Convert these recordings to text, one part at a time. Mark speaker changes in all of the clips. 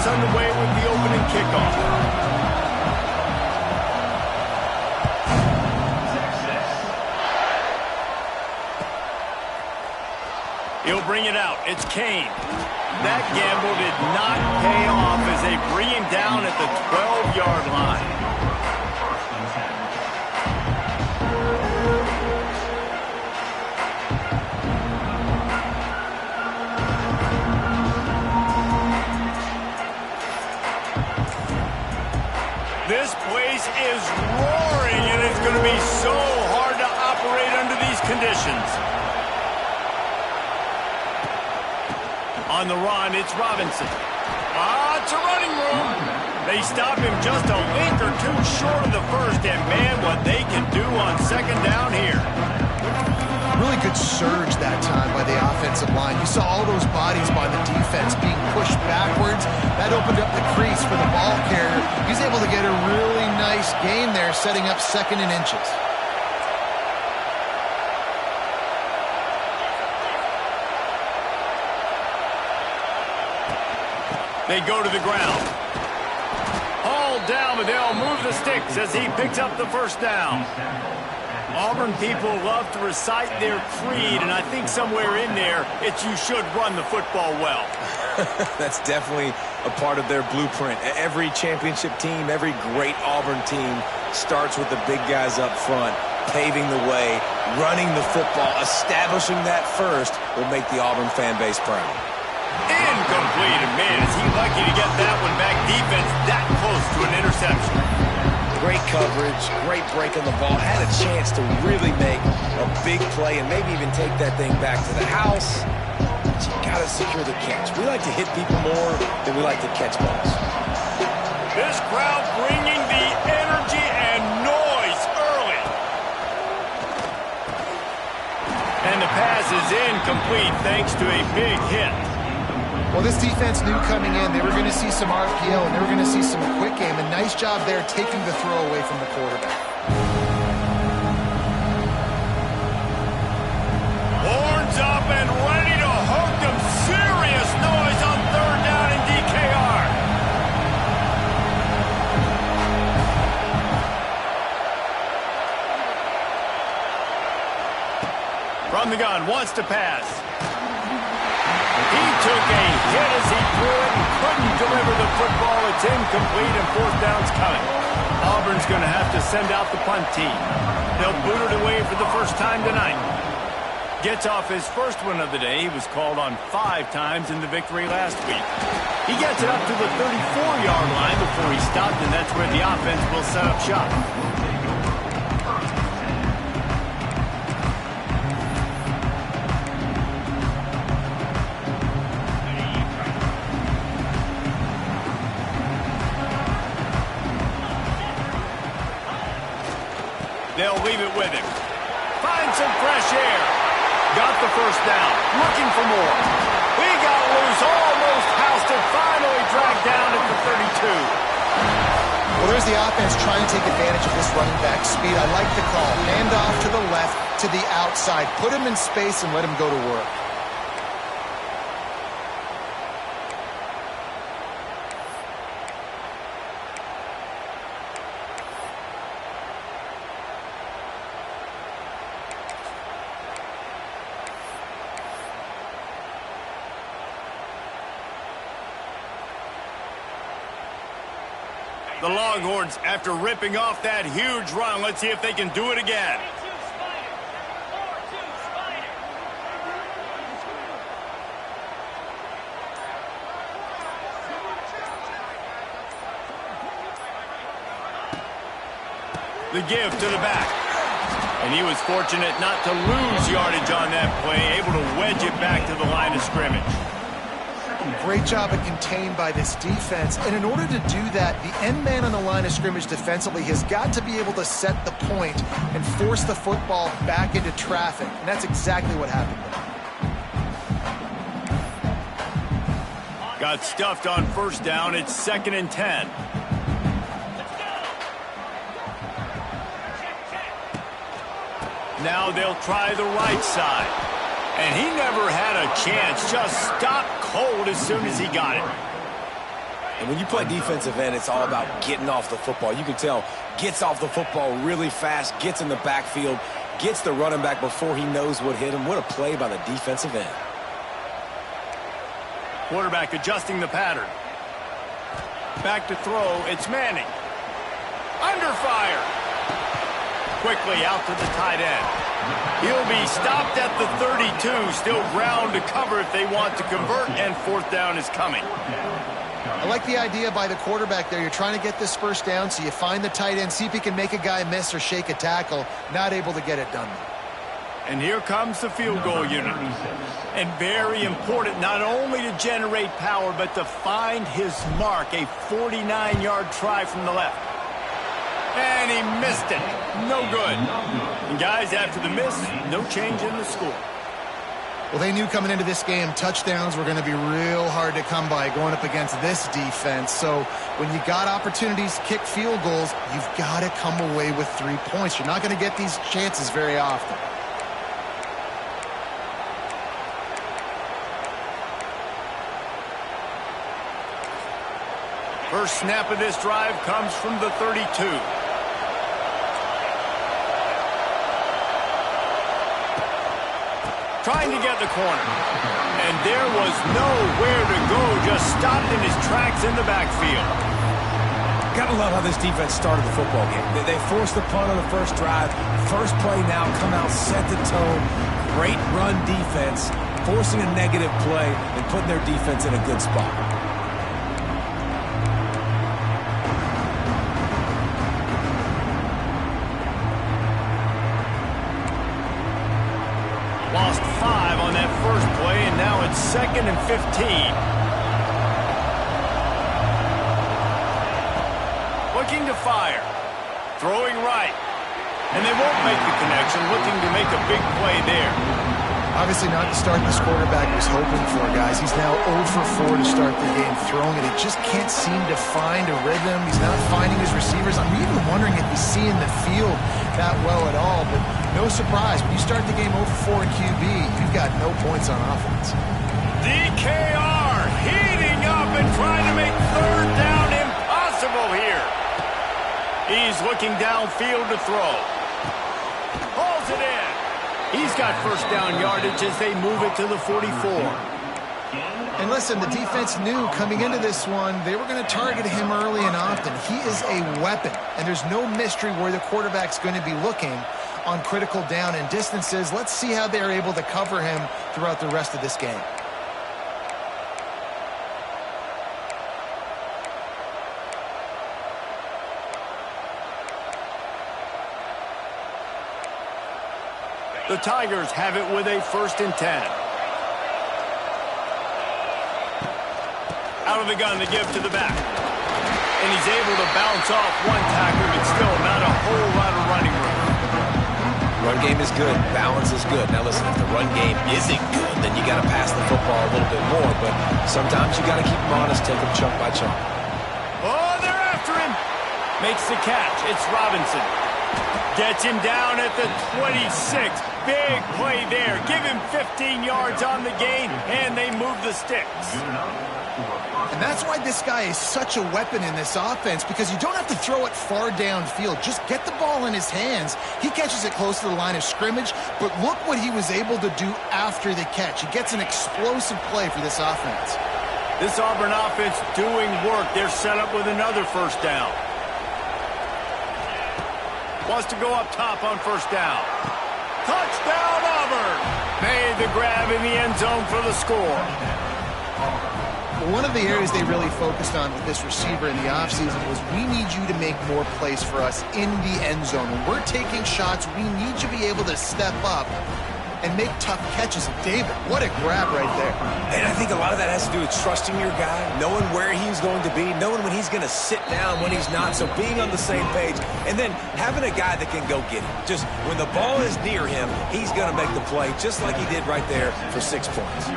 Speaker 1: gets underway with the opening kickoff. He'll bring it out. It's Kane. That gamble did not pay off as they bring him down at the 12-yard line. This place is roaring, and it's going to be so hard to operate under these conditions. On the run, it's Robinson. It's a running room. They stop him just a link or two short of the first, and man, what they can do on second down here.
Speaker 2: Really good surge that time by the offensive line. You saw all those bodies by the defense being pushed backwards. That opened up the crease for the ball carrier. He's able to get a really nice gain there, setting up 2nd and inches.
Speaker 1: They go to the ground. Hauled down, but they'll move the sticks as he picks up the first down. Auburn people love to recite their creed, and I think somewhere in there, it's you should run the football well.
Speaker 3: That's definitely a part of their blueprint. Every championship team, every great Auburn team starts with the big guys up front, paving the way, running the football. Establishing that first will make the Auburn fan base proud.
Speaker 1: Incomplete, and man, is he lucky to get that one back. Defense that close to an interception.
Speaker 3: Great coverage, great break on the ball. Had a chance to really make a big play and maybe even take that thing back to the house. But you got to secure the catch. We like to hit people more than we like to catch balls.
Speaker 1: This crowd bringing the energy and noise early. And the pass is incomplete thanks to a big hit.
Speaker 2: Well, this defense knew coming in they were going to see some RPO and they were going to see some quick game. A nice job there taking the throw away from the quarterback.
Speaker 1: Horns up and ready to hook them. Serious noise on 3rd down in DKR. From the gun, wants to pass. He took a hit as he threw it and couldn't deliver the football. It's incomplete and 4th down's coming. Auburn's going to have to send out the punt team. They'll boot it away for the first time tonight. Gets off his first one of the day. He was called on 5 times in the victory last week. He gets it up to the 34-yard line before he stopped, and that's where the offense will set up shop. They'll leave it with him. Find some fresh air. Got the first down. Looking for more. He got loose. Almost housed it. Finally dragged down at the 32.
Speaker 2: Well, there's the offense trying to take advantage of this running back speed. I like the call. Hand off to the left, to the outside. Put him in space and let him go to work.
Speaker 1: The Longhorns, after ripping off that huge run, let's see if they can do it again. The give to the back. And he was fortunate not to lose yardage on that play, able to wedge it back to the line of scrimmage.
Speaker 2: Great job at contained by this defense. And in order to do that, the end man on the line of scrimmage defensively has got to be able to set the point and force the football back into traffic. And that's exactly what happened there.
Speaker 1: Got stuffed on first down. It's 2nd and 10. Now they'll try the right side. And he never had a chance. Just stopped cold as soon as he got it.
Speaker 3: And when you play defensive end, it's all about getting off the football. You can tell, gets off the football really fast, gets in the backfield, gets the running back before he knows what hit him. What a play by the defensive end.
Speaker 1: Quarterback adjusting the pattern. Back to throw, it's Manning. Under fire. Quickly out to the tight end. He'll be stopped at the 32. Still ground to cover if they want to convert, and fourth down is coming.
Speaker 2: I like the idea by the quarterback there. You're trying to get this first down, so you find the tight end, see if he can make a guy miss or shake a tackle. Not able to get it done.
Speaker 1: And here comes the field goal unit. And very important, not only to generate power, but to find his mark. A 49-yard try from the left. And he missed it. No good. And guys, after the miss, no change in the score.
Speaker 2: Well, they knew coming into this game touchdowns were going to be real hard to come by going up against this defense. So when you got opportunities to kick field goals, you've got to come away with 3 points. You're not going to get these chances very often.
Speaker 1: First snap of this drive comes from the 32. Trying to get the corner. And there was nowhere to go, just stopped in his tracks in the backfield.
Speaker 3: Gotta love how this defense started the football game. They forced the punt on the first drive. First play now, come out, set the tone. Great run defense, forcing a negative play and putting their defense in a good spot.
Speaker 1: Lost 5 on that first play, and now it's 2nd and 15. Looking to fire. Throwing right. And they won't make the connection, looking to make a big play there.
Speaker 2: Obviously not the start this quarterback was hoping for, guys. He's now 0 for 4 to start the game throwing it. He just can't seem to find a rhythm. He's not finding his receivers. I'm even wondering if he's seeing the field that well at all. But no surprise, when you start the game 0 for 4 QB, you've got no points on offense.
Speaker 1: DKR heating up and trying to make third down impossible here. He's looking downfield to throw. Pulls it in. He's got first down yardage as they move it to the 44.
Speaker 2: And listen, the defense knew coming into this one, they were going to target him early and often. He is a weapon, and there's no mystery where the quarterback's going to be looking on critical down and distances. Let's see how they're able to cover him throughout the rest of this game.
Speaker 1: The Tigers have it with a 1st and 10. Out of the gun to give to the back. And he's able to bounce off one tackler, but still not a whole lot of running room.
Speaker 3: Run game is good. Balance is good. Now listen, if the run game isn't good, then you got to pass the football a little bit more. But sometimes you got to keep them honest, take them chunk by chunk.
Speaker 1: Oh, they're after him. Makes the catch. It's Robinson. Gets him down at the 26. Big play there. Give him 15 yards on the gain, and they move the sticks.
Speaker 2: And that's why this guy is such a weapon in this offense, because you don't have to throw it far downfield. Just get the ball in his hands. He catches it close to the line of scrimmage, but look what he was able to do after the catch. He gets an explosive play for this offense.
Speaker 1: This Auburn offense doing work. They're set up with another first down. Wants to go up top on first down. Touchdown, Auburn! Made the grab in the end zone for the score.
Speaker 2: One of the areas they really focused on with this receiver in the offseason was, we need you to make more plays for us in the end zone. When we're taking shots, we need you to be able to step up and make tough catches. David, what a grab right there.
Speaker 3: And I think a lot of that has to do with trusting your guy, knowing where he's going to be, knowing when he's going to sit down, when he's not, so being on the same page, and then having a guy that can go get it. Just when the ball is near him, he's going to make the play, just like he did right there for 6 points.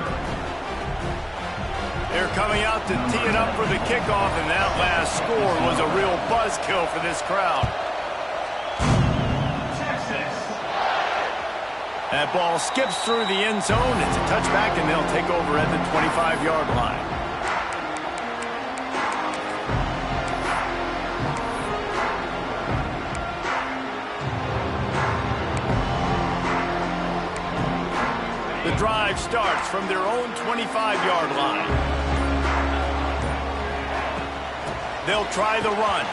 Speaker 1: They're coming out to tee it up for the kickoff, and that last score was a real buzzkill for this crowd. That ball skips through the end zone. It's a touchback, and they'll take over at the 25-yard line. The drive starts from their own 25-yard line. They'll try the run.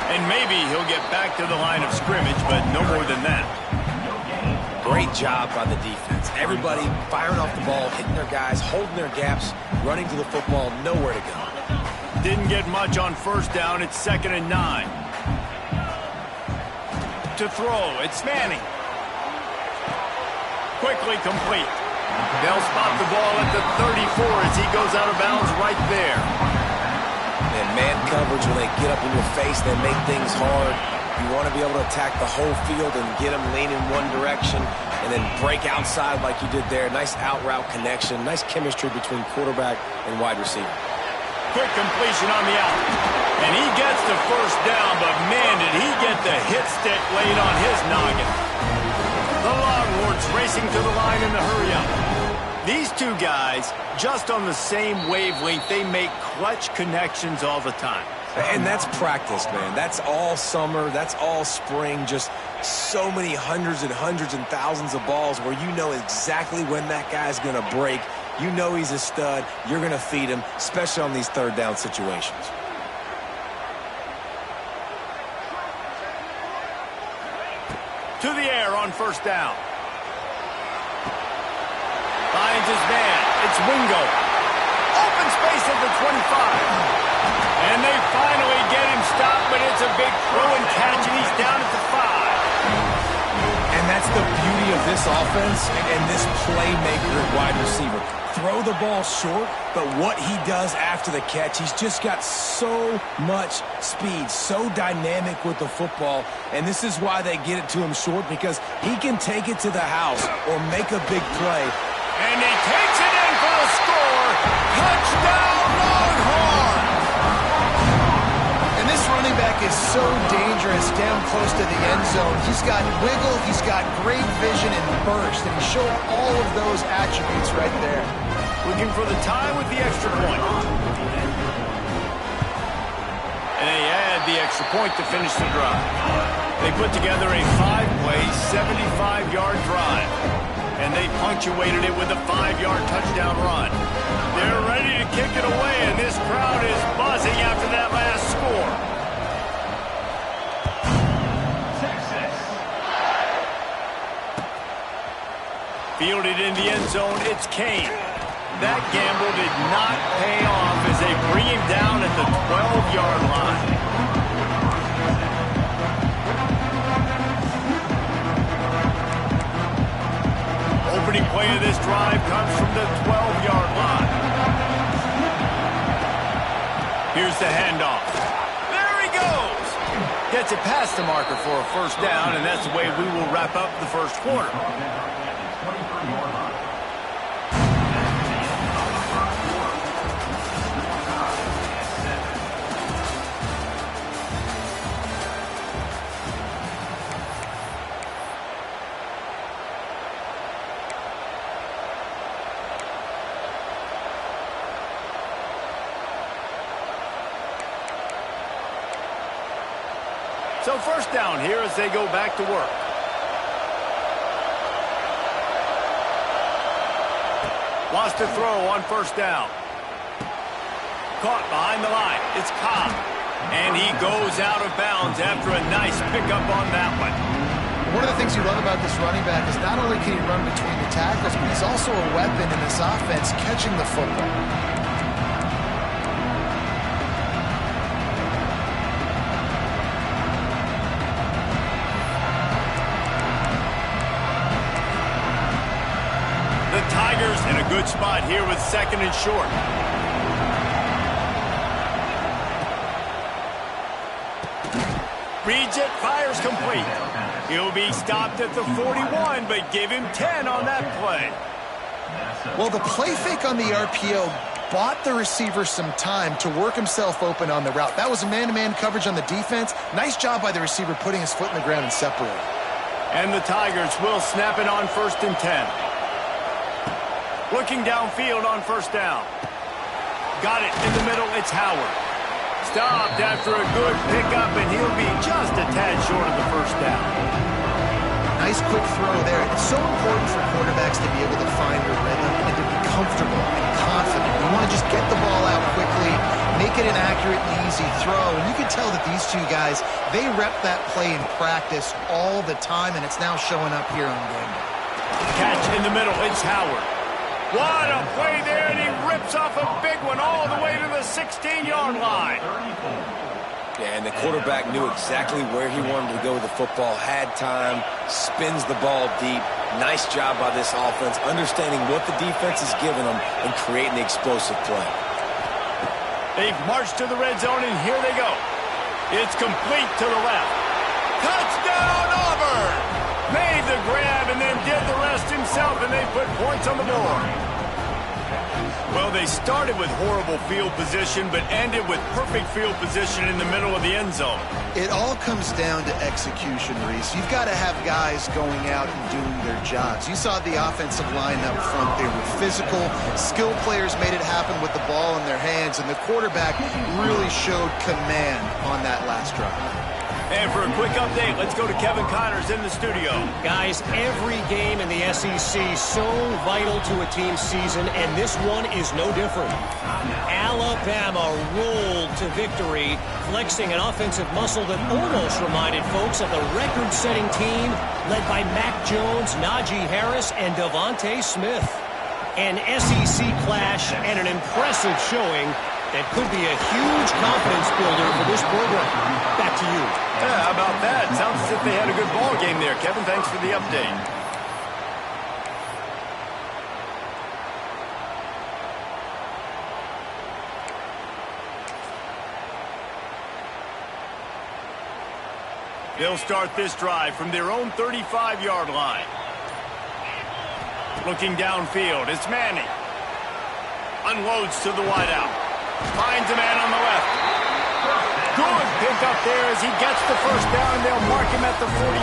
Speaker 1: And maybe he'll get back to the line of scrimmage, but no more than that.
Speaker 3: Great job by the defense. Everybody firing off the ball, hitting their guys, holding their gaps, running to the football, nowhere to go.
Speaker 1: Didn't get much on first down. It's 2nd and 9. To throw, it's Manning. Quickly complete. They'll spot the ball at the 34 as he goes out of bounds right there.
Speaker 3: And man coverage, when they get up in your face, they make things hard. You want to be able to attack the whole field and get them leaning one direction and then break outside like you did there. Nice out route connection, nice chemistry between quarterback and wide receiver.
Speaker 1: Quick completion on the out. And he gets the first down, but man, did he get the hit stick laid on his noggin. The Longhorns racing to the line in the hurry-up. These two guys, just on the same wavelength, they make clutch connections all the time.
Speaker 3: And that's practice, man. That's all summer. That's all spring. Just so many hundreds and thousands of balls where you know exactly when that guy's going to break. You know he's a stud. You're going to feed him, especially on these third down situations.
Speaker 1: To the air on first down. Finds his man. It's Wingo. Open space at the 25. And they finally get him stopped, but it's a big throw and catch, and he's down at the 5.
Speaker 3: And that's the beauty of this offense and this playmaker at wide receiver. Throw the ball short, but what he does after the catch, he's just got so much speed, so dynamic with the football, and this is why they get it to him short, because he can take it to the house or make a big play.
Speaker 1: And he takes it in for a score. Touchdown, Longhorns!
Speaker 2: And this running back is so dangerous down close to the end zone. He's got wiggle, he's got great vision and burst, and he's showing all of those attributes right there.
Speaker 1: Looking for the tie with the extra point. And they add the extra point to finish the drive. They put together a 5-play, 75-yard drive. And they punctuated it with a 5-yard touchdown run. They're ready to kick it away, and this crowd is buzzing after that last score. Texas. Fielded in the end zone, it's Kane. That gamble did not pay off as they bring him down at the 12-yard line. Opening play of this drive comes from the 12-yard line. Here's the handoff. There he goes. Gets it past the marker for a first down, and that's the way we will wrap up the first quarter. So first down here as they go back to work. Wants to throw on first down. Caught behind the line. It's Cobb. And he goes out of bounds after a nice pickup on that one.
Speaker 2: One of the things you love about this running back is not only can he run between the tackles, but he's also a weapon in this offense catching the football.
Speaker 1: Tigers in a good spot here with 2nd and short. Reads it, fires complete. He'll be stopped at the 41, but give him 10 on that play.
Speaker 2: Well, the play fake on the RPO bought the receiver some time to work himself open on the route. That was a man-to-man coverage on the defense. Nice job by the receiver putting his foot in the ground and separating.
Speaker 1: And the Tigers will snap it on 1st and 10. Looking downfield on first down. Got it in the middle, it's Howard. Stopped after a good pickup, and he'll be just a tad short of the first down.
Speaker 2: Nice quick throw there. It's so important for quarterbacks to be able to find their rhythm and to be comfortable and confident. You want to just get the ball out quickly, make it an accurate and easy throw. And you can tell that these two guys, they rep that play in practice all the time, and it's now showing up here on game day.
Speaker 1: Catch in the middle. It's Howard. What a play there, and he rips off a big one all the way to the 16-yard line.
Speaker 3: Yeah, and the quarterback knew exactly where he wanted to go with the football, had time, spins the ball deep. Nice job by this offense, understanding what the defense is giving them and creating the explosive play.
Speaker 1: They've marched to the red zone, and here they go. It's complete to the left. Touchdown, Auburn! Made the grab and then did the rest himself, and they put points on the board. Well, they started with horrible field position, but ended with perfect field position in the middle of the end zone.
Speaker 2: It all comes down to execution, Reese. You've got to have guys going out and doing their jobs. You saw the offensive line up front. They were physical. Skilled players made it happen with the ball in their hands, and the quarterback really showed command on that last drive.
Speaker 1: And for a quick update, let's go to Kevin Connors in the studio.
Speaker 4: Guys, every game in the SEC so vital to a team's season, and this one is no different. Alabama rolled to victory, flexing an offensive muscle that almost reminded folks of the record-setting team led by Mac Jones, Najee Harris, and Devontae Smith. An SEC clash and an impressive showing that could be a huge confidence builder for this program. Back to you.
Speaker 1: Yeah, how about that? Sounds as if they had a good ball game there. Kevin, thanks for the update. They'll start this drive from their own 35-yard line. Looking downfield, it's Manning. Unloads to the wideout. Finds a man on the left. Good pick up there as he gets the first down, and they'll mark him at the 48.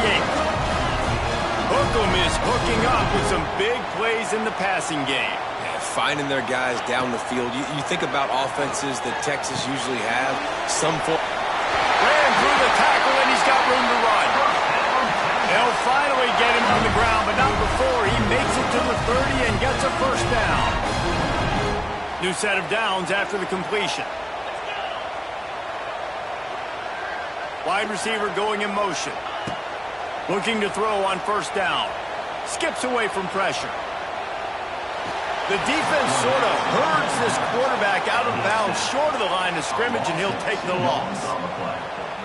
Speaker 1: Hookem is hooking up with some big plays in the passing game.
Speaker 3: Yeah, finding their guys down the field. You think about offenses that Texas usually have.
Speaker 1: Ran through the tackle, and he's got room to run. They'll finally get him on the ground, but not before he makes it to the 30 and gets a first down. New set of downs after the completion. Wide receiver going in motion. Looking to throw on first down. Skips away from pressure. The defense sort of herds this quarterback out of bounds short of the line of scrimmage, and he'll take the loss.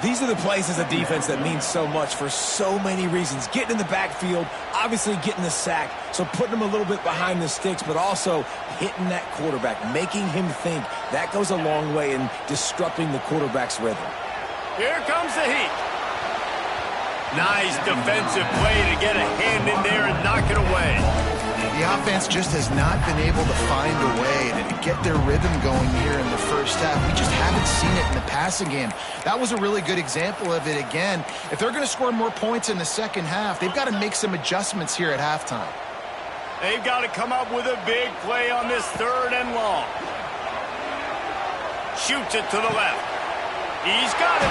Speaker 3: These are the plays as a defense that mean so much for so many reasons. Getting in the backfield, obviously getting the sack, so putting him a little bit behind the sticks, but also hitting that quarterback, making him think. That goes a long way in disrupting the quarterback's rhythm.
Speaker 1: Here comes the heat. Nice defensive play to get a hand in there and knock it away.
Speaker 2: The offense just has not been able to find a way to get their rhythm going here in the first half. We just haven't seen it in the passing game. That was a really good example of it again. If they're going to score more points in the second half, they've got to make some adjustments here at halftime.
Speaker 1: They've got to come up with a big play on this 3rd and long. Shoots it to the left. He's got it.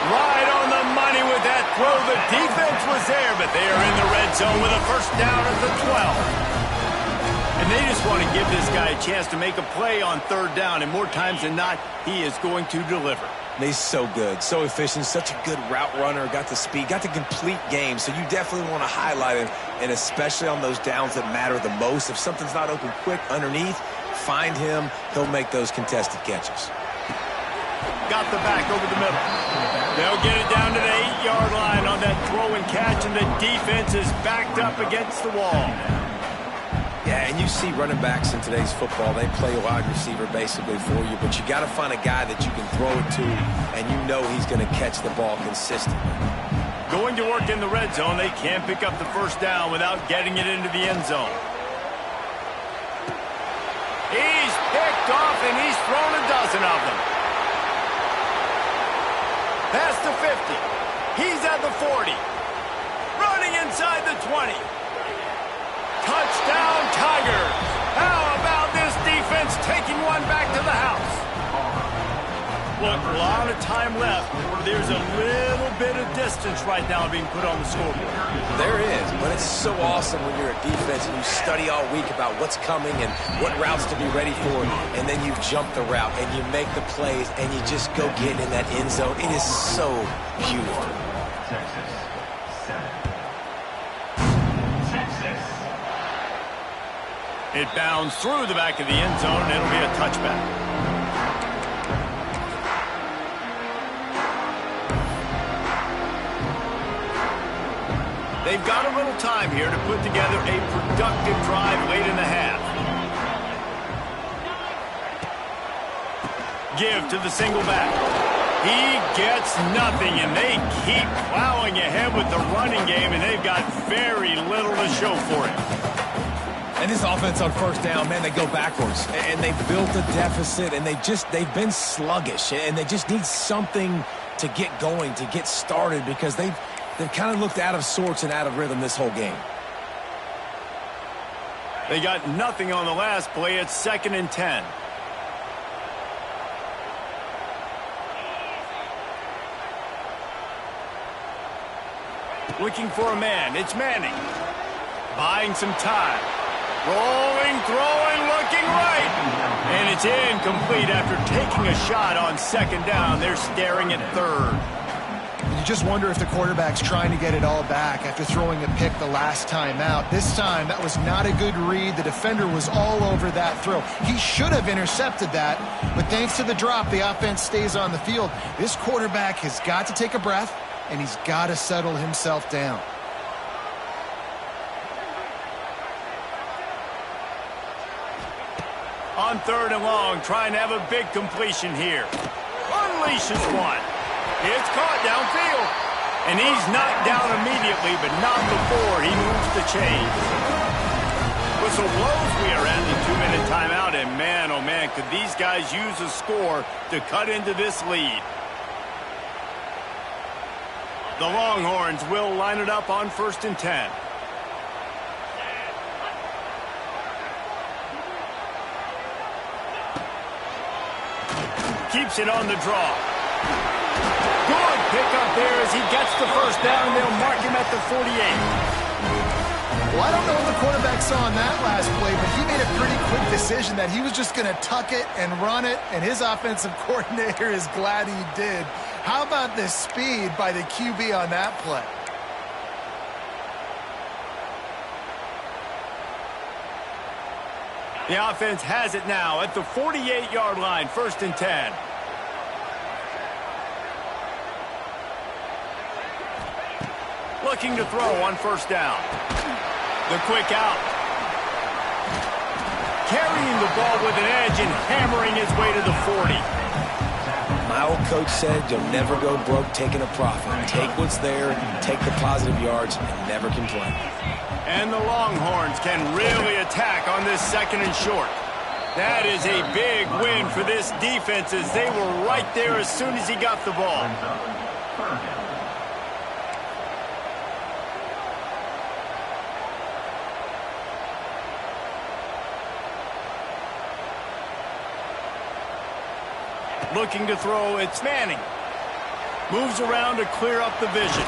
Speaker 1: Right on the money with that throw. The defense was there, but they are in the red zone with a first down at the 12. And they just want to give this guy a chance to make a play on 3rd down, and more times than not, he is going to deliver.
Speaker 3: He's so good, so efficient, such a good route runner, got the speed, got the complete game, so you definitely want to highlight him, and especially on those downs that matter the most. If something's not open quick underneath, find him, he'll make those contested catches.
Speaker 1: Got the back over the middle. They'll get it down to the 8-yard line on that throw and catch, and the defense is backed up against the wall.
Speaker 3: Yeah, and you see running backs in today's football, they play a wide receiver basically for you, but you got to find a guy that you can throw it to, and you know he's going to catch the ball consistently.
Speaker 1: Going to work in the red zone, they can't pick up the first down without getting it into the end zone. He's picked off, and he's thrown a dozen of them. Past the 50. He's at the 40. Running inside the 20. Touchdown, Tigers. How about this defense taking one back to the house? look, a lot of time left. There's a little bit of distance right now being put on the scoreboard.
Speaker 3: There is, but it's so awesome when you're a defense and you study all week about what's coming and what routes to be ready for, and then you jump the route and you make the plays and you just go get in that end zone. It is so beautiful.
Speaker 1: It bounds through the back of the end zone, and it'll be a touchback. They've got a little time here to put together a productive drive late in the half. Give to the single back. He gets nothing, and they keep plowing ahead with the running game, and they've got very little to show for it.
Speaker 3: And this offense on first down, man, they go backwards. And they built a deficit, and they've been sluggish. And they just need something to get going, to get started, because they've kind of looked out of sorts and out of rhythm this whole game.
Speaker 1: They got nothing on the last play. It's 2nd and 10. Looking for a man. It's Manning. Buying some time. Rolling, throwing, looking right. And it's incomplete after taking a shot on 2nd down. They're staring at 3rd.
Speaker 2: You just wonder if the quarterback's trying to get it all back after throwing a pick the last time out. This time, that was not a good read. The defender was all over that throw. He should have intercepted that, but thanks to the drop, the offense stays on the field. This quarterback has got to take a breath, and he's got to settle himself down.
Speaker 1: On 3rd and long, trying to have a big completion here. Unleashes one. It's caught downfield. And he's knocked down immediately, but not before he moves the chains. Whistle blows. We are at the 2-minute timeout, and man, oh man, could these guys use a score to cut into this lead. The Longhorns will line it up on 1st and 10. Keeps it on the draw. Good pickup there as he gets the first down. They'll mark him at the 48.
Speaker 2: Well, I don't know what the quarterback saw on that last play, but he made a pretty quick decision that he was just going to tuck it and run it, and his offensive coordinator is glad he did. How about the speed by the QB on that play?
Speaker 1: The offense has it now at the 48-yard line, 1st and 10. Looking to throw on 1st down. The quick out. Carrying the ball with an edge and hammering his way to the 40.
Speaker 3: My old coach said you'll never go broke taking a profit. Take what's there, take the positive yards, and never complain.
Speaker 1: And the Longhorns can really attack on this 2nd and short. That is a big win for this defense as they were right there as soon as he got the ball. Looking to throw, it's Manning. Moves around to clear up the vision.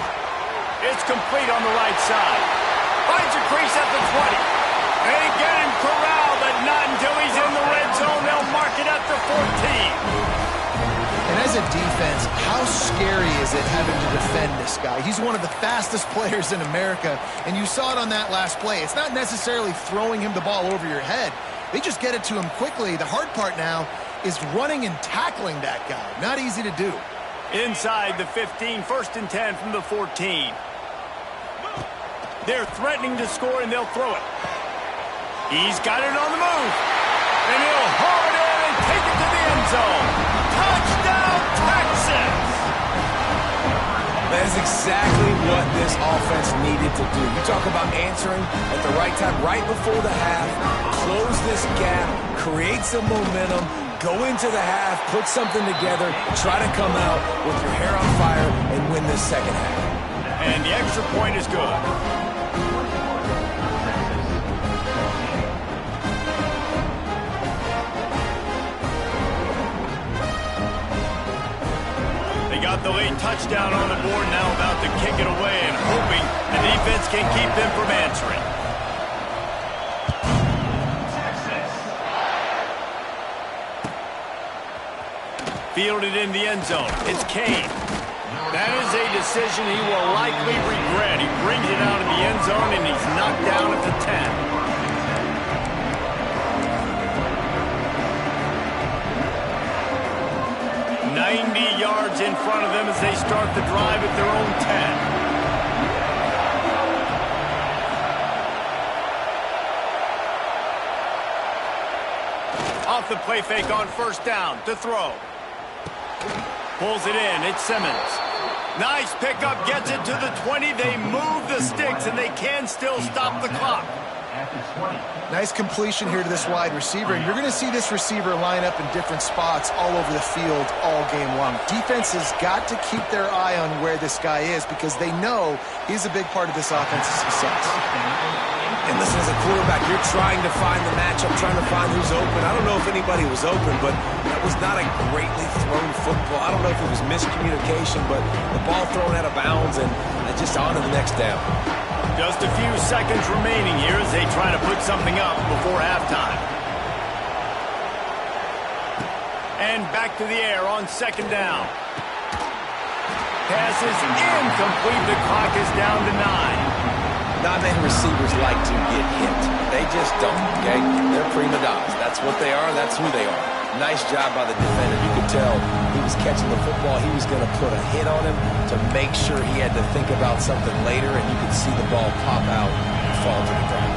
Speaker 1: It's complete on the right side. Finds a crease at the 20. They get him corralled, but not until he's in the red zone. They'll mark it at the 14.
Speaker 2: And as a defense, how scary is it having to defend this guy? He's one of the fastest players in America, and you saw it on that last play. It's not necessarily throwing him the ball over your head. They just get it to him quickly. The hard part now is running and tackling that guy. Not easy to do.
Speaker 1: Inside the 15, 1st and 10 from the 14. They're threatening to score, and they'll throw it. He's got it on the move. And he'll haul it in and take it to the end zone. Touchdown, Texas!
Speaker 3: That is exactly what this offense needed to do. You talk about answering at the right time, right before the half, close this gap, create some momentum, go into the half, put something together, try to come out with your hair on fire and win this 2nd half.
Speaker 1: And the extra point is good. got the late touchdown on the board, now about to kick it away and hoping the defense can keep them from answering. Fielded in the end zone. It's Kane. That is a decision he will likely regret. He brings it out of the end zone, and he's knocked down at the 10. 90 yards in front of them as they start the drive at their own 10. Off the play fake on first down to throw. Pulls it in. It's Simmons. Nice pickup. Gets it to the 20. They move the sticks, and they can still stop the clock.
Speaker 2: Nice completion here to this wide receiver, and you're going to see this receiver line up in different spots all over the field all game long. Defense has got to keep their eye on where this guy is because they know he's a big part of this offense's success.
Speaker 3: And listen, as a quarterback, you're trying to find the matchup, trying to find who's open. I don't know if anybody was open, but that was not a greatly thrown football. I don't know if it was miscommunication, but the ball thrown out of bounds and just on to the next down.
Speaker 1: Just a few seconds remaining here as they try to put something up before halftime. And back to the air on second down. Pass is incomplete. The clock is down to 9.
Speaker 3: Not many receivers like to get hit. They just don't, okay? They're prima donnas. That's what they are. That's who they are. Nice job by the defender. You could tell he was catching the football. He was going to put a hit on him to make sure he had to think about something later, and you could see the ball pop out and fall to the ground.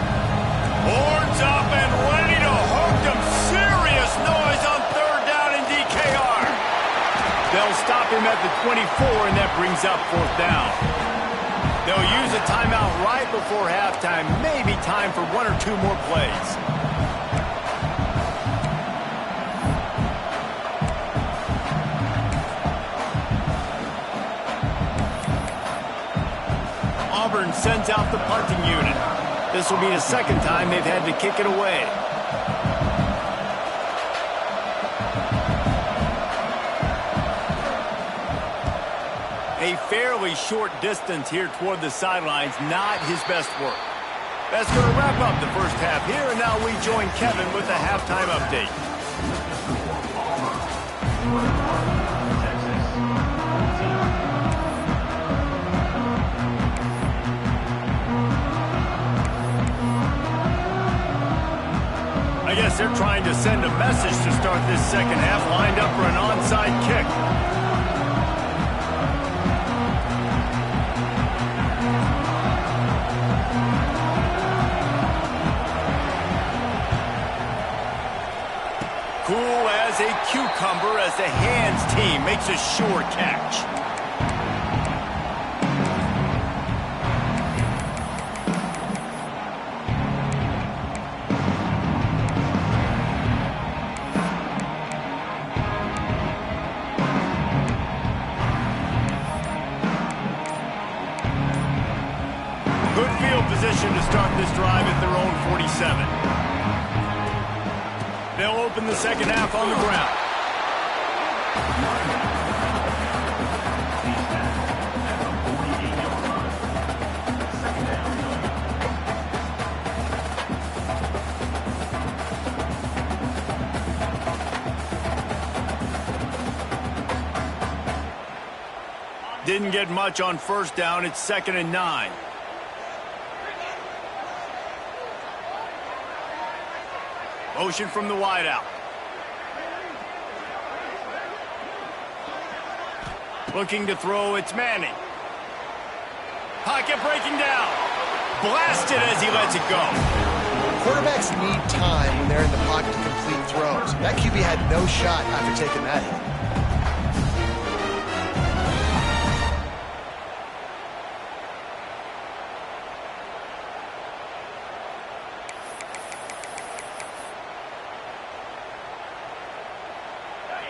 Speaker 1: Horns up and ready to hook them. Serious noise on third down in DKR. They'll stop him at the 24, and that brings up fourth down. They'll use a timeout right before halftime. Maybe time for one or two more plays. Auburn sends out the punting unit. This will be the second time they've had to kick it away. A fairly short distance here toward the sidelines, not his best work. That's going to wrap up the first half here, and now we join Kevin with a halftime update. I guess they're trying to send a message to start this second half, lined up for an onside kick. Cool as a cucumber as the hands team makes a sure catch. Good field position to start this drive at their own 47. They'll open the second half on the ground. Didn't get much on first down. It's 2nd and 9. Motion from the wideout. Looking to throw, it's Manning. Pocket breaking down. Blasted as he lets it go.
Speaker 2: Quarterbacks need time when they're in the pocket to complete throws. That QB had no shot after taking that hit.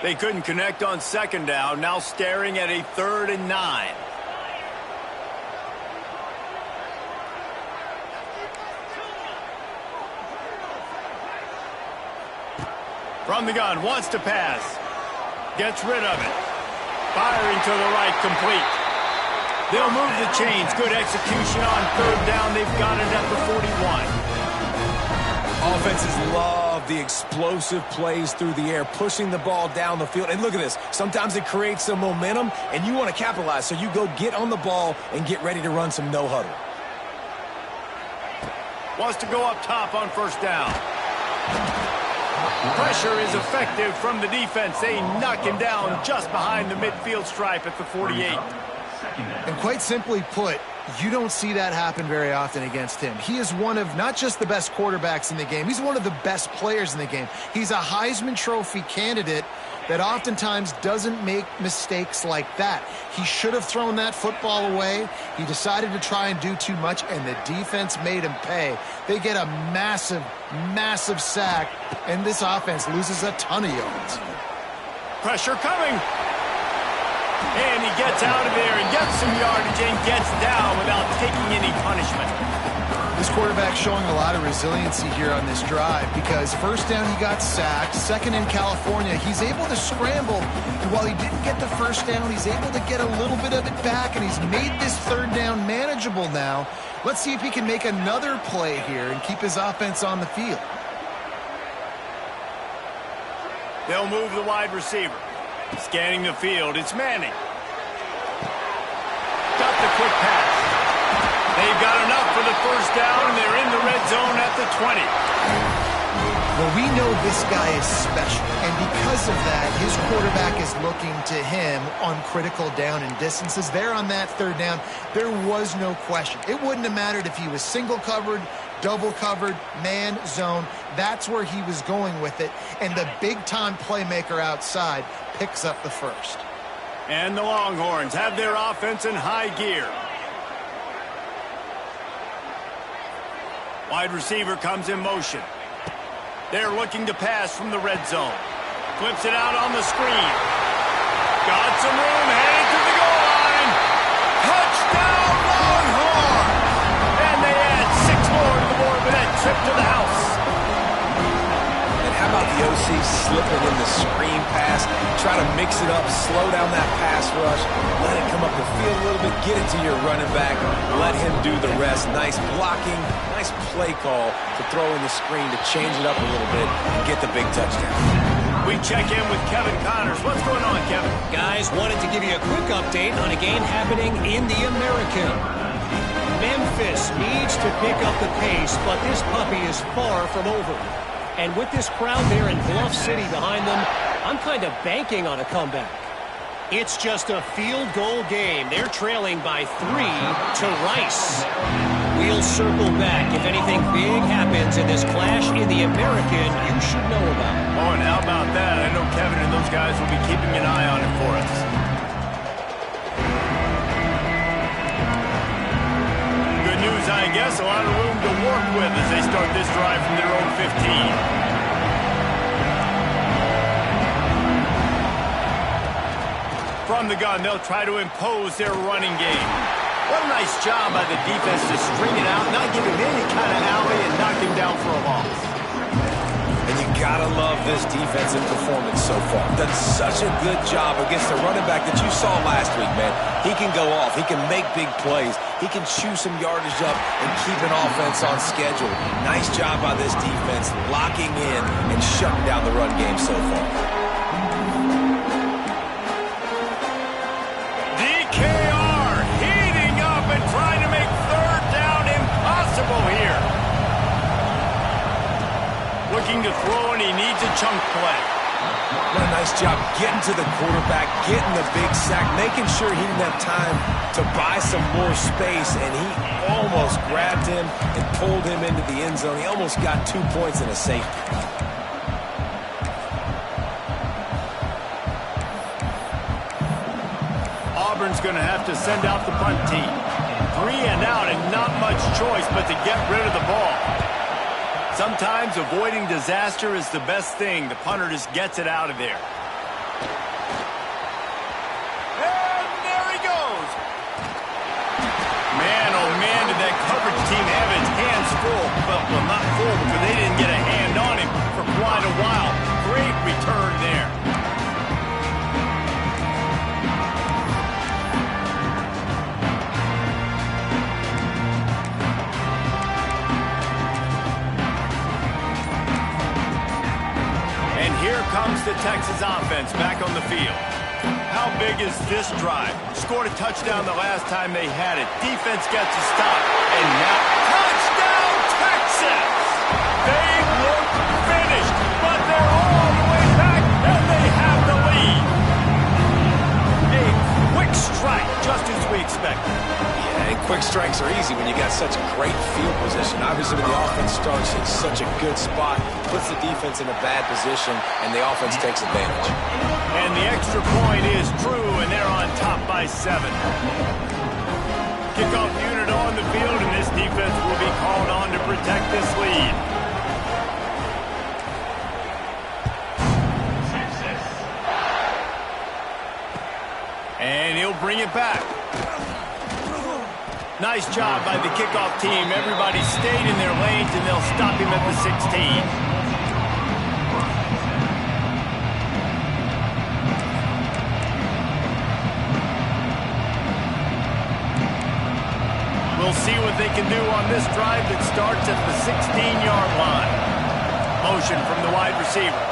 Speaker 1: They couldn't connect on second down, now staring at a 3rd and 9. From the gun, wants to pass. Gets rid of it. Firing to the right, complete. They'll move the chains. Good execution on third down. They've got it at the 41.
Speaker 3: Offenses love the explosive plays through the air, pushing the ball down the field. And look at this. Sometimes it creates some momentum, and you want to capitalize. So you go get on the ball and get ready to run some no-huddle.
Speaker 1: Wants to go up top on first down. Pressure is effective from the defense. They knock him down just behind the midfield stripe at the 48.
Speaker 2: And quite simply put, you don't see that happen very often against him. He is one of not just the best quarterbacks in the game, he's one of the best players in the game. He's a Heisman Trophy candidate that oftentimes doesn't make mistakes like that. He should have thrown that football away. He decided to try and do too much, and the defense made him pay. They get a massive, massive sack, and this offense loses a ton of yards.
Speaker 1: Pressure coming. And he gets out of there and gets some yardage and gets down without taking any punishment.
Speaker 2: This quarterback showing a lot of resiliency here on this drive because first down he got sacked, second in California, he's able to scramble, and while he didn't get the first down, he's able to get a little bit of it back, and he's made this third down manageable now. Let's see if he can make another play here and keep his offense on the field.
Speaker 1: They'll move the wide receiver. Scanning the field, it's Manning. Got the quick pass. They've got enough for the first down, and they're in the red zone at the 20.
Speaker 2: Well, we know this guy is special, and because of that, his quarterback is looking to him on critical down and distances. There on that third down, there was no question. It wouldn't have mattered if he was single covered, double covered, man, zone. That's where he was going with it, and the big-time playmaker outside picks up the first.
Speaker 1: And the Longhorns have their offense in high gear. Wide receiver comes in motion. They're looking to pass from the red zone. Flips it out on the screen. Got some room, heading to the goal line. Touchdown, Longhorn! And they add 6 more to the board with that trip to the house.
Speaker 3: And how about the OC slipping in the screen pass, try to mix it up, slow down that pass rush, let it come up the field a little bit, get it to your running back, let him do the rest. Nice blocking, nice play call to throw in the screen to change it up a little bit and get the big touchdown.
Speaker 1: We check in with Kevin Connors. What's going on, Kevin?
Speaker 4: Guys, wanted to give you a quick update on a game happening in the American. Memphis needs to pick up the pace, but this puppy is far from over. And with this crowd there in Bluff City behind them, I'm kind of banking on a comeback. It's just a field goal game. They're trailing by 3 to Rice. We'll circle back. If anything big happens in this clash in the American, you should know about it.
Speaker 1: Oh, and how about that? I know Kevin and those guys will be keeping an eye on it for us. Good news, I guess. A lot of room to work with as they start this drive from their own 15. From the gun, they'll try to impose their running game. What a nice job by the defense to string it out, not give him any kind of alley, and knock him down for a loss.
Speaker 3: And you gotta love this defensive performance so far. Done such a good job against the running back that you saw last week, man. He can go off. He can make big plays. He can chew some yardage up and keep an offense on schedule. Nice job by this defense, locking in and shutting down the run game so far.
Speaker 1: Looking to throw, and he needs a chunk play.
Speaker 3: What a nice job getting to the quarterback, getting the big sack, making sure he didn't have time to buy some more space, and he almost grabbed him and pulled him into the end zone. He almost got 2 points and a safety.
Speaker 1: Auburn's going to have to send out the punt team. 3 and out, and not much choice but to get rid of the ball. Sometimes avoiding disaster is the best thing. The punter just gets it out of there. And there he goes. Man, oh man, did that coverage team have its hands full. Well, not full because they didn't get a hand on him for quite a while. Great return there. here comes the Texas offense back on the field. How big is this drive? Scored a touchdown the last time they had it. Defense gets a stop. And now, touchdown Texas! They look finished, but they're all the way back, and they have the lead. A quick strike, just as we expected.
Speaker 3: Yeah, and quick strikes are easy when you got such a great field position. Obviously, when the offense starts in such a good spot, puts the defense in a bad position, and the offense takes advantage.
Speaker 1: And the extra point is true, and they're on top by 7. Kickoff unit on the field, and this defense will be called on to protect this lead. And he'll bring it back. Nice job by the kickoff team. Everybody stayed in their lanes, and they'll stop him at the 16. We'll see what they can do on this drive that starts at the 16-yard line. Motion from the wide receiver.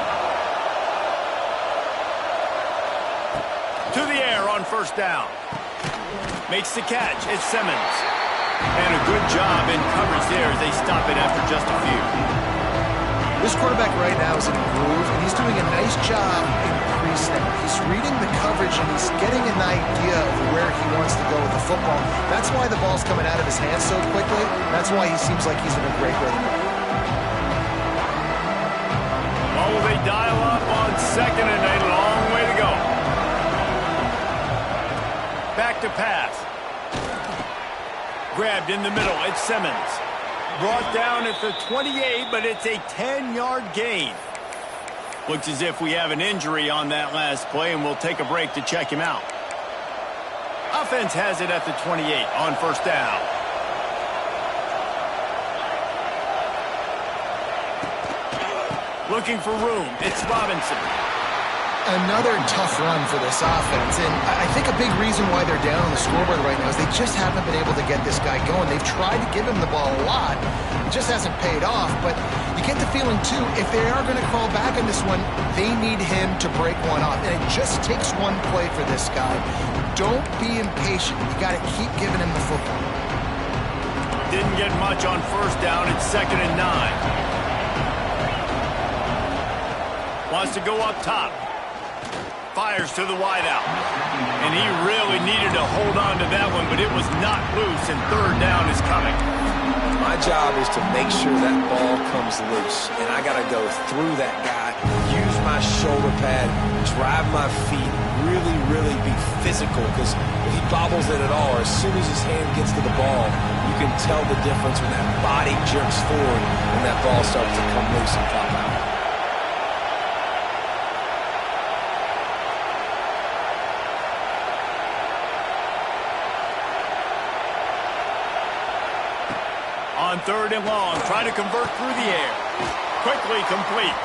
Speaker 1: To the air on first down. Makes the catch. It's Simmons. And a good job in coverage there as they stop it after just a few.
Speaker 2: This quarterback right now is in a groove, and he's doing a nice job in pre-snap. He's reading the coverage, and he's getting an idea of where he wants to go with the football. That's why the ball's coming out of his hands so quickly. That's why he seems like he's in a great rhythm.
Speaker 1: Oh, they dial up on second, and a long way to go. Back to pass. Grabbed in the middle. It's Simmons. Brought down at the 28, but it's a 10-yard gain. Looks as if we have an injury on that last play, and we'll take a break to check him out. Offense has it at the 28 on first down. Looking for room. It's Robinson.
Speaker 2: Another tough run for this offense, and I think a big reason why they're down on the scoreboard right now is they just haven't been able to get this guy going. They've tried to give him the ball a lot. It just hasn't paid off, but you get the feeling, too, if they are going to crawl back on this one, they need him to break one off, and it just takes one play for this guy. Don't be impatient. You got to keep giving him the football.
Speaker 1: Didn't get much on first down. It's 2nd and 9. Wants to go up top. Fires to the wideout. And he really needed to hold on to that one, but it was not loose, and third down is coming.
Speaker 3: My job is to make sure that ball comes loose, and I got to go through that guy, use my shoulder pad, drive my feet, really be physical, because if he bobbles it at all, or as soon as his hand gets to the ball, you can tell the difference when that body jerks forward and that ball starts to come loose and pop out.
Speaker 1: On 3rd and long, trying to convert through the air. Quickly complete.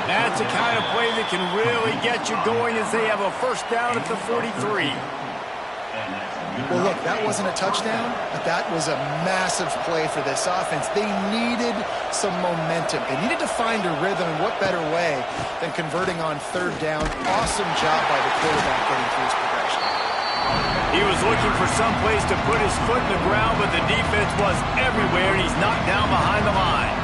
Speaker 1: That's the kind of play that can really get you going as they have a first down at the 43.
Speaker 2: Well, look, that wasn't a touchdown, but that was a massive play for this offense. They needed some momentum. They needed to find a rhythm, and what better way than converting on 3rd down. Awesome job by the quarterback getting through his progression.
Speaker 1: He was looking for some place to put his foot in the ground, but the defense was everywhere, and he's knocked down behind the line.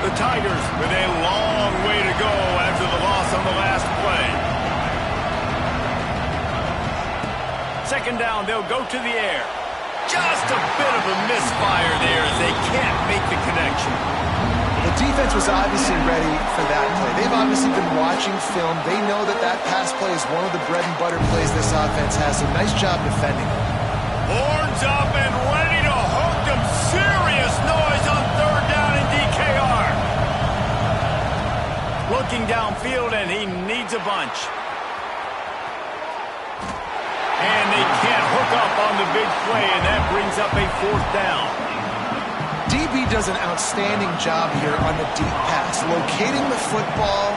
Speaker 1: The Tigers with a long way to go after the loss on the last play. 2nd down, they'll go to the air. Just a bit of a misfire there as they can't make the connection.
Speaker 2: The defense was obviously ready for that play. They've obviously been watching film. They know that that pass play is one of the bread and butter plays this offense has, so nice job defending.
Speaker 1: Horns up and ready to hook them. Serious noise on 3rd down in DKR. Looking downfield, and he needs a bunch. And they can't hook up on the big play, and that brings up a 4th down.
Speaker 2: DB does an outstanding job here on the deep pass, locating the football,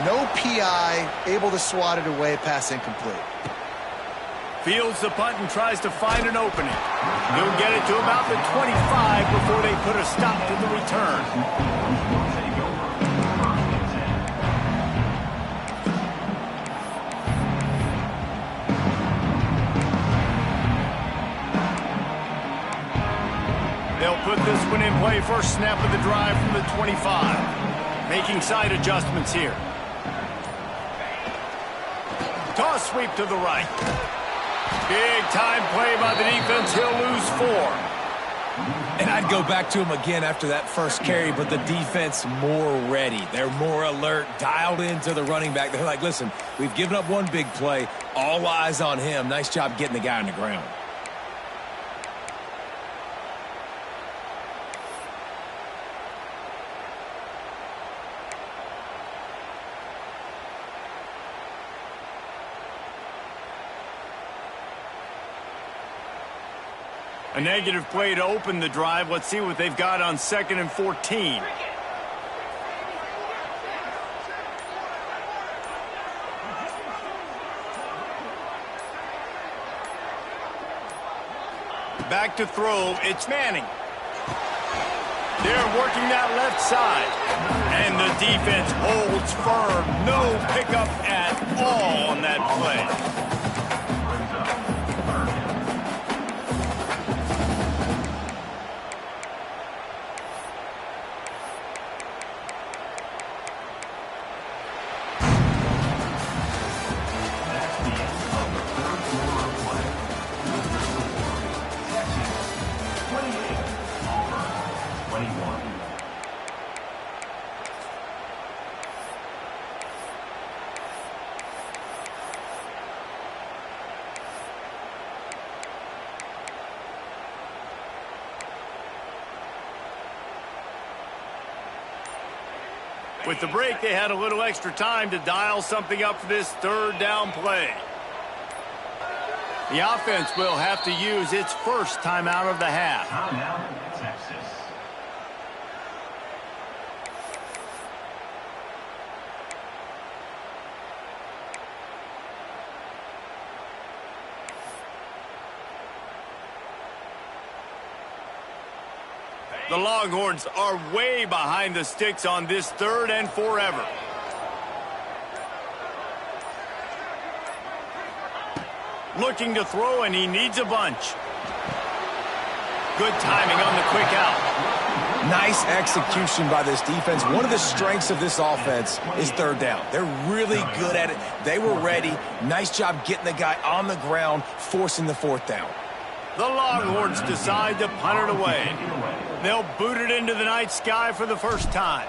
Speaker 2: no PI, able to swat it away, pass incomplete.
Speaker 1: Fields the punt and tries to find an opening. He'll get it to about the 25 before they put a stop to the return. put this one in play. First snap of the drive from the 25. Making side adjustments here. Toss sweep to the right. Big time play by the defense. He'll lose 4.
Speaker 3: And I'd go back to him again after that first carry, but the defense more ready. They're more alert, dialed into the running back. They're like, listen, we've given up one big play. All eyes on him. Nice job getting the guy on the ground.
Speaker 1: A negative play to open the drive. Let's see what they've got on 2nd and 14. Back to throw. It's Manning. They're working that left side. And the defense holds firm. No pickup at all on that play. With the break, they had a little extra time to dial something up for this 3rd down play. The offense will have to use its first timeout of the half.
Speaker 5: Timeout, Texas.
Speaker 1: The Longhorns are way behind the sticks on this 3rd and forever. Looking to throw, and he needs a bunch. Good timing on the quick out.
Speaker 3: Nice execution by this defense. One of the strengths of this offense is 3rd down. They're really good at it. They were ready. Nice job getting the guy on the ground, forcing the 4th down.
Speaker 1: The Longhorns decide to punt it away. They'll boot it into the night sky for the first time.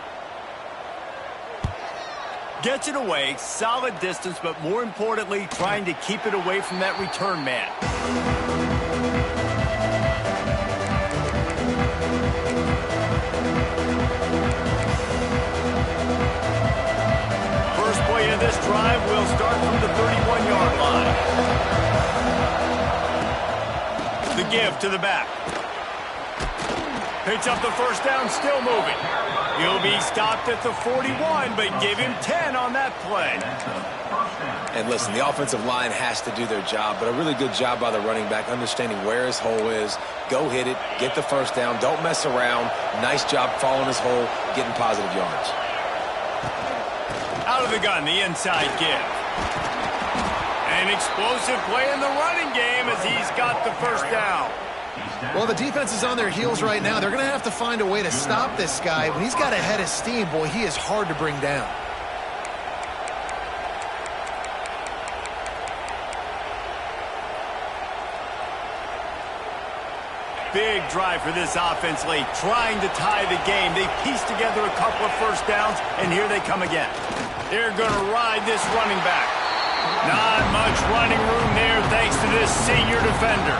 Speaker 1: Gets it away, solid distance, but more importantly, trying to keep it away from that return man. First play of this drive will start from the 31-yard line. The give to the back. Picks up the first down, still moving. He'll be stopped at the 41, but give him 10 on that play.
Speaker 3: And listen, the offensive line has to do their job, but a really good job by the running back, understanding where his hole is. Go hit it, get the first down, don't mess around. Nice job following his hole, getting positive yards.
Speaker 1: Out of the gun, the inside give. An explosive play in the running game as he's got the first down.
Speaker 2: Well, the defense is on their heels right now. They're going to have to find a way to stop this guy. When he's got a head of steam, boy, he is hard to bring down.
Speaker 1: Big drive for this offense late, trying to tie the game. They pieced together a couple of first downs, and here they come again. They're going to ride this running back. Not much running room there thanks to this senior defender.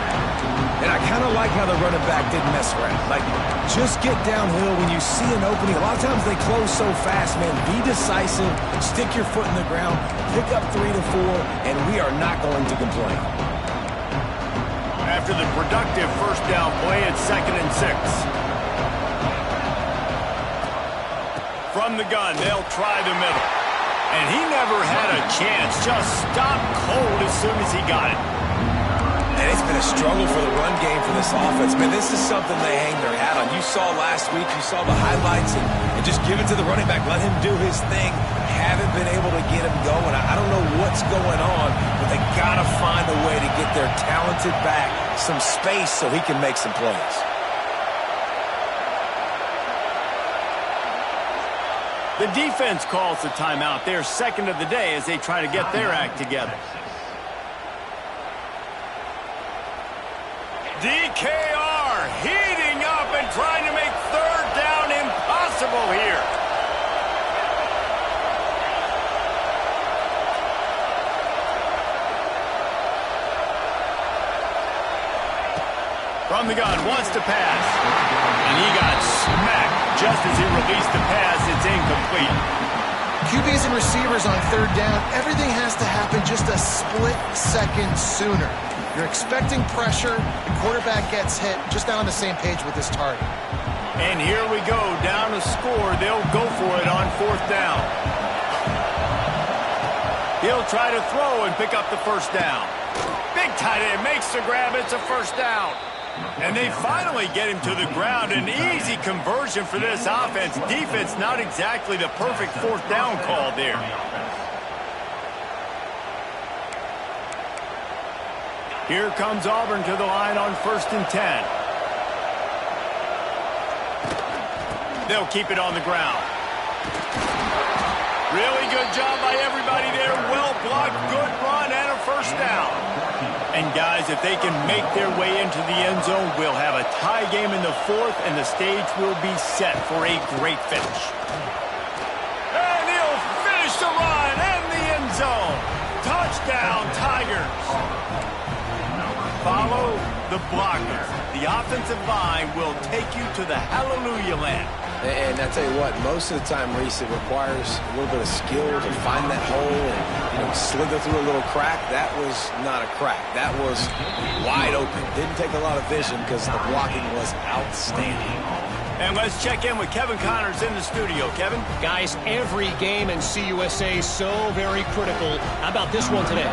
Speaker 3: And I kind of like how the running back didn't mess around. Like, just get downhill when you see an opening. A lot of times they close so fast, man. Be decisive, stick your foot in the ground, pick up 3 to 4, and we are not going to complain.
Speaker 1: After the productive first down play, it's 2nd and 6. From the gun, they'll try the middle. And he never had a chance. Just stopped cold as soon as he got it.
Speaker 3: And it's been a struggle for the run game for this offense. Man, this is something they hang their hat on. You saw last week, you saw the highlights, and just give it to the running back. Let him do his thing. Haven't been able to get him going. I don't know what's going on, but they got to find a way to get their talented back some space so he can make some plays.
Speaker 1: The defense calls the timeout. Their second of the day as they try to get their act together. DKR heating up and trying to make third down impossible here. From the gun, wants to pass. And he got smacked just as he released the pass. It's incomplete.
Speaker 2: QBs and receivers on third down, everything has to happen just a split second sooner. You're expecting pressure, the quarterback gets hit, just not on the same page with this target.
Speaker 1: And here we go, down a score. They'll go for it on fourth down. He'll try to throw and pick up the first down. Big tight end makes the grab. It's a first down. And they finally get him to the ground. An easy conversion for this offense. Defense, not exactly the perfect fourth down call there. Here comes Auburn to the line on 1st and 10. They'll keep it on the ground. Really good job by everybody there. Well blocked, good run, and a first down. And guys, if they can make their way into the end zone, we'll have a tie game in the fourth, and the stage will be set for a great finish. And he'll finish the run and the end zone. Touchdown, Tigers. Follow the blocker. The offensive line will take you to the hallelujah land.
Speaker 3: And I tell you what, most of the time, Reese, it requires a little bit of skill to find that hole and, slither through a little crack. That was not a crack. That was wide open. Didn't take a lot of vision because the blocking was outstanding.
Speaker 1: And let's check in with Kevin Connors in the studio. Kevin?
Speaker 4: Guys, every game in CUSA is so very critical. How about this one today?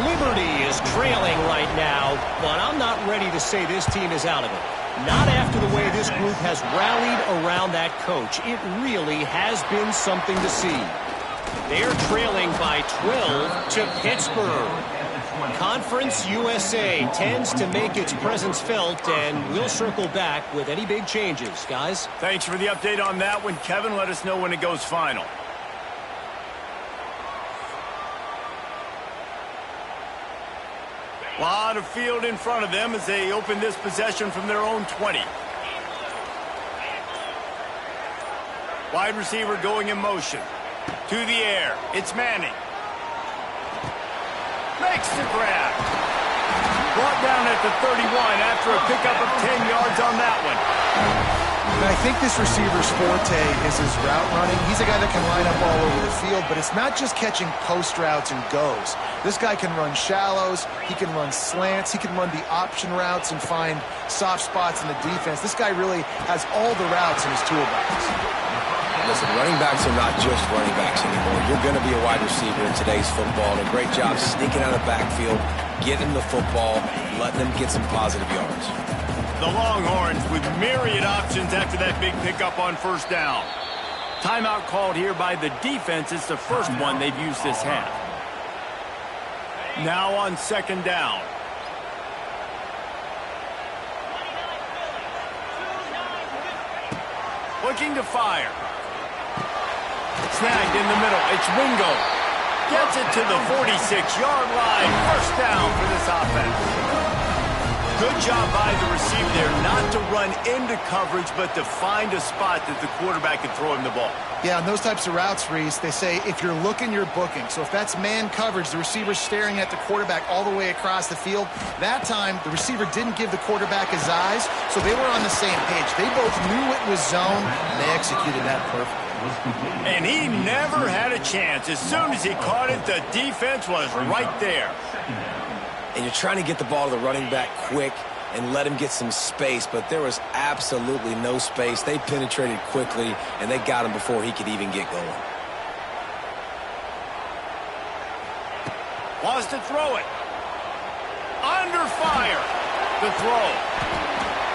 Speaker 4: Liberty is trailing right now, but I'm not ready to say this team is out of it. Not after the way this group has rallied around that coach. It really has been something to see. They're trailing by 12 to Pittsburgh. Conference USA tends to make its presence felt, and we'll circle back with any big changes, guys.
Speaker 1: Thanks for the update on that one, Kevin. Let us know when it goes final. A lot of field in front of them as they open this possession from their own 20. Wide receiver going in motion. To the air. It's Manning. Makes the grab. Brought down at the 31 after a pickup of 10 yards on that one.
Speaker 2: And I think this receiver's forte is his route running. He's a guy that can line up all over the field, but it's not just catching post routes and goes. This guy can run shallows, he can run slants, he can run the option routes and find soft spots in the defense. This guy really has all the routes in his toolbox.
Speaker 3: Listen, running backs are not just running backs anymore. You're going to be a wide receiver in today's football, and a great job sneaking out of the backfield, getting the football, letting them get some positive yards.
Speaker 1: The Longhorns with myriad options after that big pickup on first down. Timeout called here by the defense. It's the first one they've used this half. Now on second down. Looking to fire. Snagged in the middle. It's Wingo. Gets it to the 46-yard line. First down for this offense. Good job by the receiver there not to run into coverage, but to find a spot that the quarterback can throw him the ball.
Speaker 2: Yeah, on those types of routes, Reese, they say if you're looking, you're booking. So if that's man coverage, the receiver's staring at the quarterback all the way across the field. That time, the receiver didn't give the quarterback his eyes, so they were on the same page. They both knew it was zone, and they executed that perfectly.
Speaker 1: And he never had a chance. As soon as he caught it, the defense was right there.
Speaker 3: And you're trying to get the ball to the running back quick and let him get some space, but there was absolutely no space. They penetrated quickly, and they got him before he could even get going.
Speaker 1: Wants to throw it. Under fire. The throw.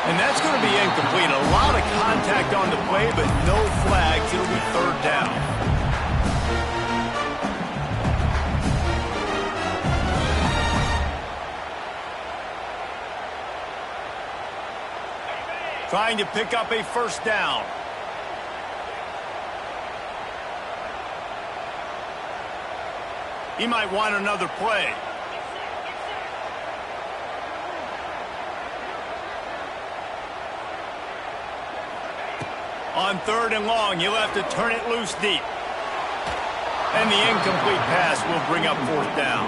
Speaker 1: And that's going to be incomplete. A lot of contact on the play, but no flags. It'll be third down. Trying to pick up a first down. He might want another play. On 3rd and long, he'll have to turn it loose deep. And the incomplete pass will bring up 4th down.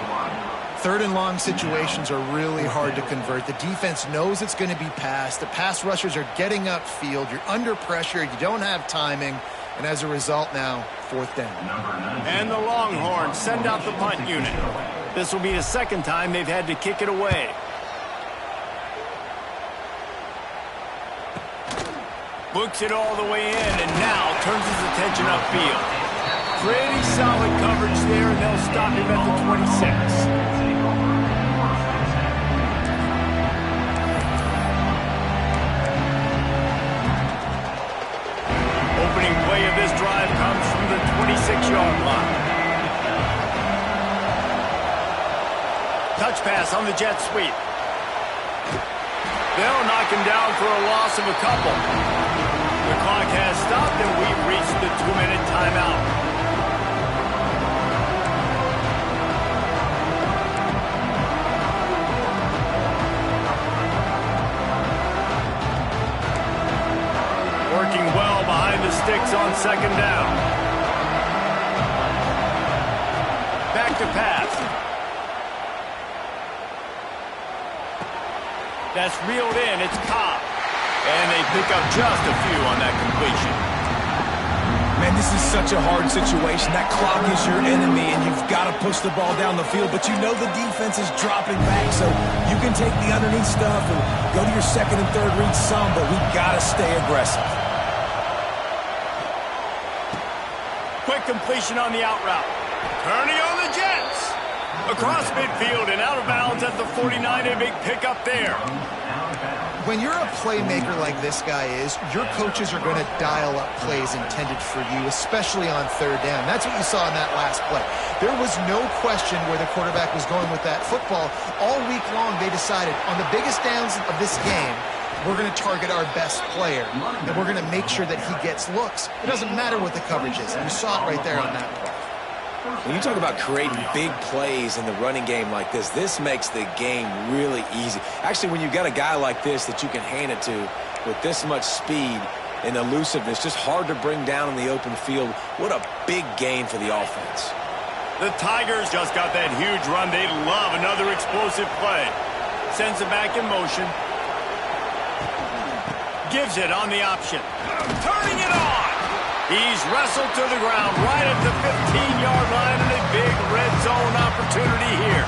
Speaker 2: 3rd and long situations are really hard to convert. The defense knows it's going to be passed. The pass rushers are getting upfield. You're under pressure. You don't have timing. And as a result now, 4th down.
Speaker 1: And the Longhorns send out the punt unit. This will be the 2nd time they've had to kick it away. Books it all the way in and now turns his attention upfield. Pretty solid coverage there, and they'll stop him at the 26. Opening play of this drive comes from the 26-yard line. Touch pass on the jet sweep. They'll knock him down for a loss of a couple. The clock has stopped, and we've reached the 2-minute timeout. Working well behind the sticks on 2nd down. Back to pass. That's reeled in. It's Cobb. And they pick up just a few on that completion.
Speaker 3: Man, this is such a hard situation. That clock is your enemy, and you've got to push the ball down the field. But you know the defense is dropping back, so you can take the underneath stuff and go to your 2nd and 3rd read some, but we've got to stay aggressive.
Speaker 1: Quick completion on the out route. Turning on the Jets. Across midfield and out of bounds at the 49. A big pickup there.
Speaker 2: When you're a playmaker like this guy is, your coaches are going to dial up plays intended for you, especially on 3rd down. That's what you saw in that last play. There was no question where the quarterback was going with that football. All week long, they decided on the biggest downs of this game, we're going to target our best player, and we're going to make sure that he gets looks. It doesn't matter what the coverage is, and you saw it right there on that play.
Speaker 3: When you talk about creating big plays in the running game like this makes the game really easy. Actually, when you've got a guy like this that you can hand it to with this much speed and elusiveness, just hard to bring down in the open field, what a big gain for the offense.
Speaker 1: The Tigers just got that huge run. They love another explosive play. Sends it back in motion. Gives it on the option. Turning it on. He's wrestled to the ground right at the 15-yard line, and a big red zone opportunity here.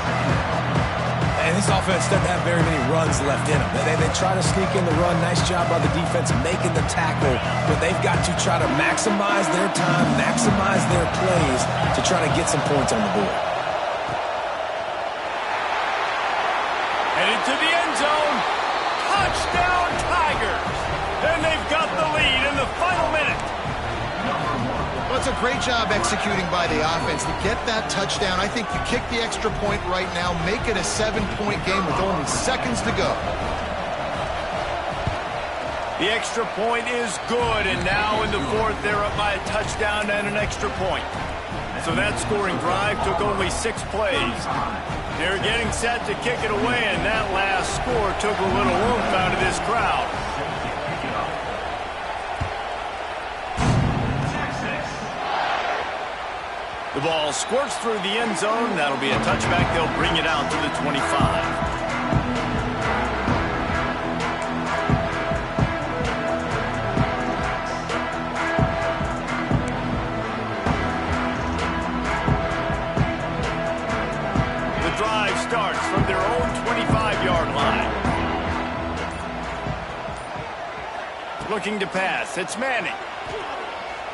Speaker 3: And this offense doesn't have very many runs left in them. They try to sneak in the run. Nice job by the defense making the tackle, but they've got to try to maximize their time, maximize their plays to try to get some points on the board.
Speaker 1: Headed to the end zone. Touchdown, Tigers. And they've got the lead in the final minute.
Speaker 2: Well, it's a great job executing by the offense to get that touchdown. I think you kick the extra point right now, make it a 7-point game with only seconds to go.
Speaker 1: The extra point is good, and now in the 4th, they're up by a touchdown and an extra point. So that scoring drive took only 6 plays. They're getting set to kick it away, and that last score took a little oomph out of this crowd. The ball squirts through the end zone. That'll be a touchback. They'll bring it out to the 25. The drive starts from their own 25-yard line. Looking to pass. It's Manning.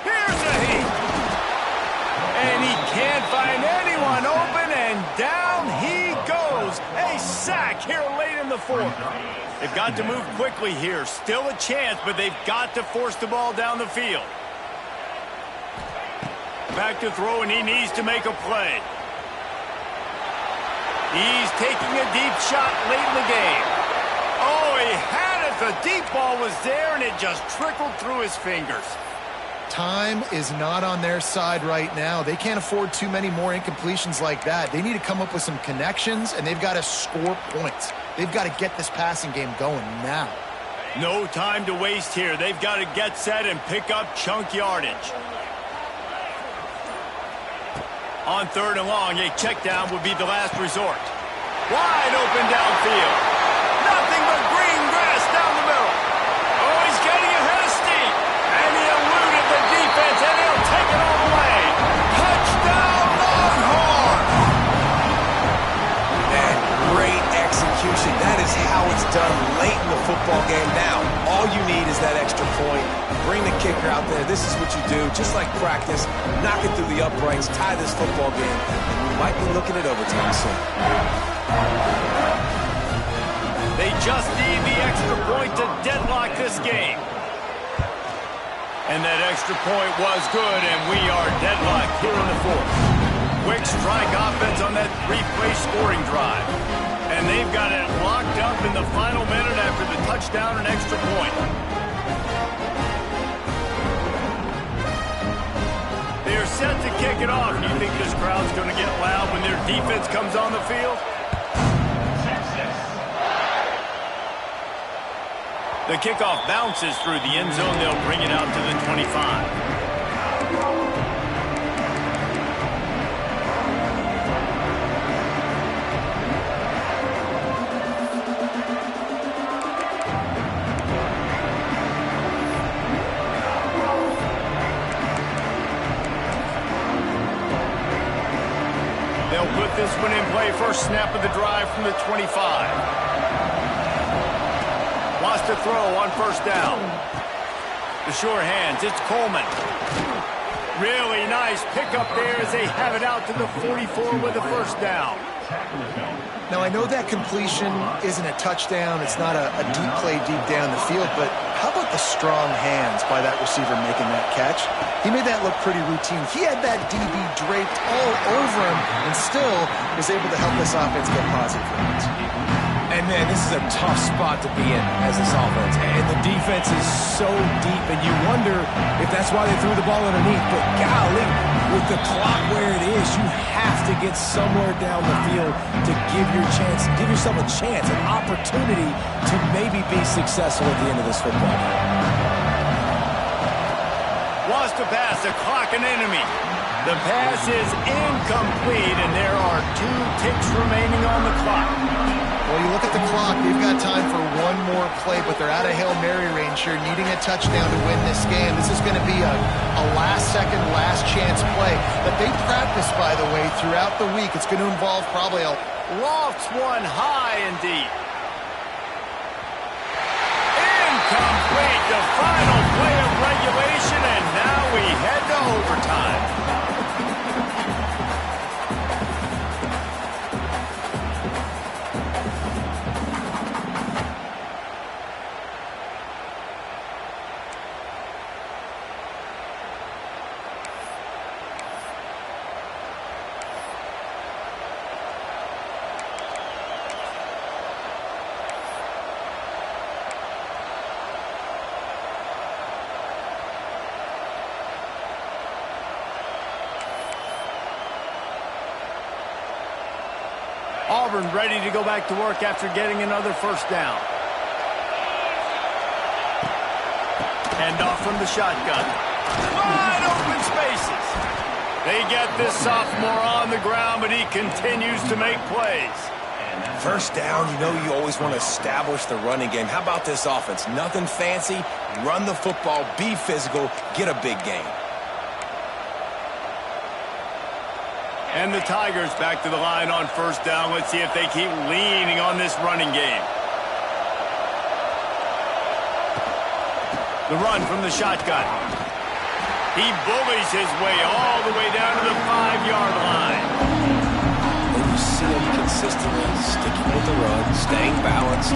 Speaker 1: Here's a heat. And he can't find anyone open, and down he goes. A sack here late in the 4th. They've got to move quickly here. Still a chance, but they've got to force the ball down the field. Back to throw, and he needs to make a play. He's taking a deep shot late in the game. Oh, he had it. The deep ball was there, and it just trickled through his fingers.
Speaker 2: Time is not on their side right now. They can't afford too many more incompletions like that. They need to come up with some connections, and they've got to score points. They've got to get this passing game going now.
Speaker 1: No time to waste here. They've got to get set and pick up chunk yardage. On 3rd and long, a check down would be the last resort. Wide open downfield. Nothing but green grass down the middle. Oh, he's getting ahead of steam. And he eluded the defense, and he'll take it all the way. Touchdown, Longhorns!
Speaker 3: And great execution. That is how it's done late in the football game. Now, all you need is that extra point. Bring the kicker out there. This is what you do. Just like practice, knock it through the uprights, tie this football game, and we might be looking at overtime soon.
Speaker 1: They just need the extra point to deadlock this game. And that extra point was good, and we are deadlocked here in the 4th. Quick strike offense on that 3-play scoring drive. And they've got it locked up in the final minute after the touchdown and extra point. They're set to kick it off. Do you think this crowd's going to get loud when their defense comes on the field? The kickoff bounces through the end zone. They'll bring it out to the 25. They'll put this one in play. First snap of the drive from the 25. Wants to throw on 1st down. The sure hands, it's Coleman. Really nice pickup there as they have it out to the 44 with the 1st down.
Speaker 2: Now, I know that completion isn't a touchdown. It's not a deep play deep down the field, but how about the strong hands by that receiver making that catch? He made that look pretty routine. He had that DB draped all over him and still was able to help this offense get positive points.
Speaker 3: And, man, this is a tough spot to be in as this offense. And the defense is so deep, and you wonder if that's why they threw the ball underneath. But, golly, with the clock where it is, you have to get somewhere down the field to give yourself a chance, an opportunity to maybe be successful at the end of this football game.
Speaker 1: Wants to pass, the clock an enemy. The pass is incomplete, and there are 2 ticks remaining on the clock.
Speaker 2: Well, you look at the clock, they've got time for one more play, but they're out of Hail Mary range here, needing a touchdown to win this game. This is going to be a last-second, last-chance play that they practice, by the way, throughout the week. It's going to involve probably a...
Speaker 1: Lofts one high and deep. Incomplete, the final play of regulation, and now we head to overtime. Auburn ready to go back to work after getting another 1st down. Hand off from the shotgun. Wide open spaces. They get this sophomore on the ground, but he continues to make plays.
Speaker 3: 1st down, you know you always want to establish the running game. How about this offense? Nothing fancy. Run the football, be physical, get a big gain.
Speaker 1: And the Tigers back to the line on 1st down. Let's see if they keep leaning on this running game. The run from the shotgun. He bullies his way all the way down to the 5-yard line.
Speaker 3: And you see him consistently sticking with the run, staying balanced.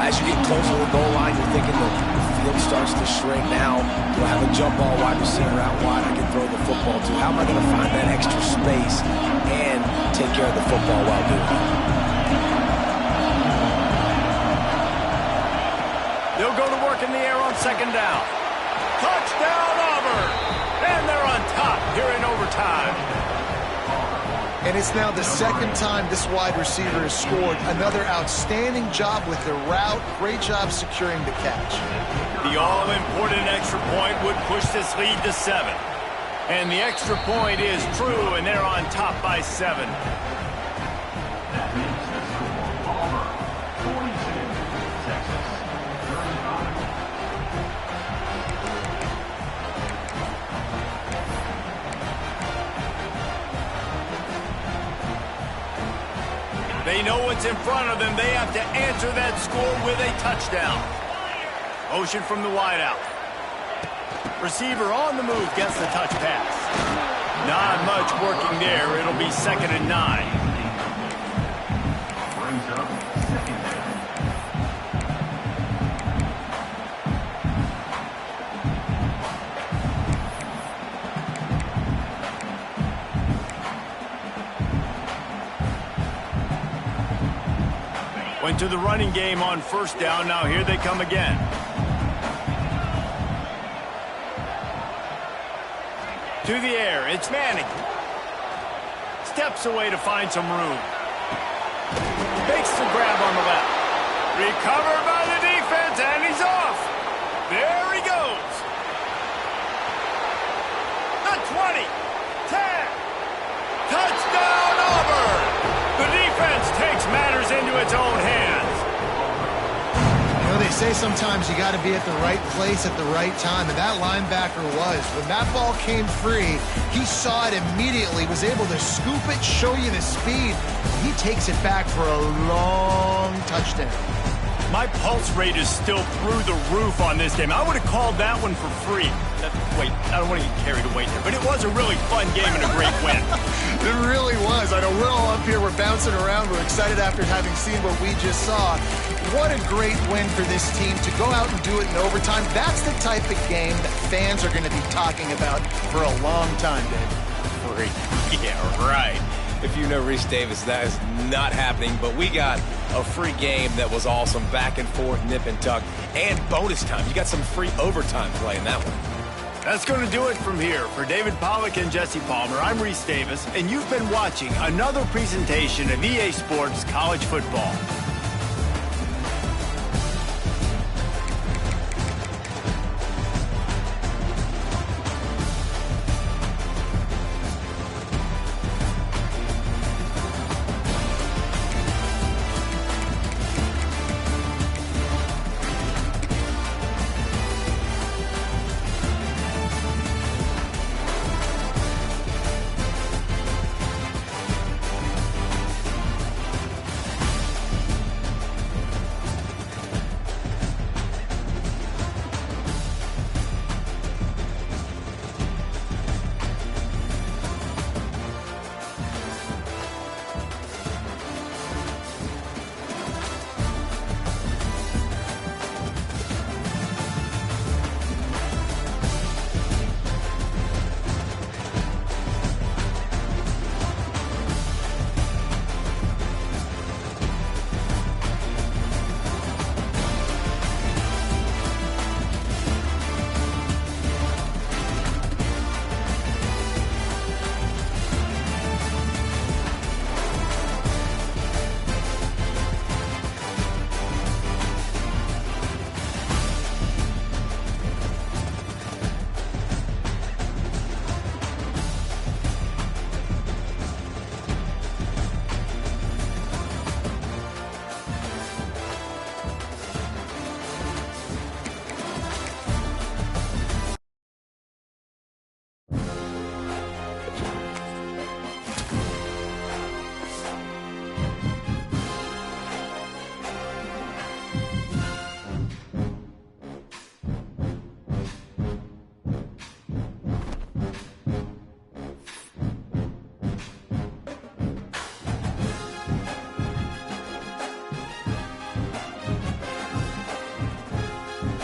Speaker 3: As you get closer to the goal line, you're thinking the field starts to shrink. Now, do I have a jump ball wide receiver out wide I can throw the football to? How am I going to find that extra space and take care of the football while doing it?
Speaker 1: They'll go to work in the air on 2nd down. Touchdown, Auburn!
Speaker 2: And it's now the second time this wide receiver has scored. Another outstanding job with the route. Great job securing the catch.
Speaker 1: The all-important extra point would push this lead to 7. And the extra point is true, and they're on top by 7. They know what's in front of them. They have to answer that score with a touchdown. Motion from the wideout. Receiver on the move gets the touch pass. Not much working there. It'll be 2nd and 9. Went to the running game on 1st down. Now here they come again. To the air, it's Manning. Steps away to find some room. Makes the grab on the left. Recovered by the defense, and he's off. There he goes. The 20, 10. Touchdown, Auburn. The defense takes matters into its own hands.
Speaker 2: You know, they say sometimes you got to be at the right place at the right time, and that linebacker was. When that ball came free, he saw it immediately, was able to scoop it, show you the speed. He takes it back for a long touchdown.
Speaker 1: My pulse rate is still through the roof on this game. I would have called that one for free. Wait, I don't want to get carried away there, but it was a really fun game and a great win.
Speaker 2: It really was. I know we're all up here, we're bouncing around, we're excited after having seen what we just saw. What a great win for this team to go out and do it in overtime. That's the type of game that fans are going to be talking about for a long time, Dave.
Speaker 3: Free. Yeah, right. If you know Reese Davis, that is not happening, but we got a free game that was awesome, back and forth, nip and tuck, and bonus time. You got some free overtime play in that one.
Speaker 1: That's going to do it from here. For David Pollack and Jesse Palmer, I'm Reese Davis, and you've been watching another presentation of EA Sports College Football.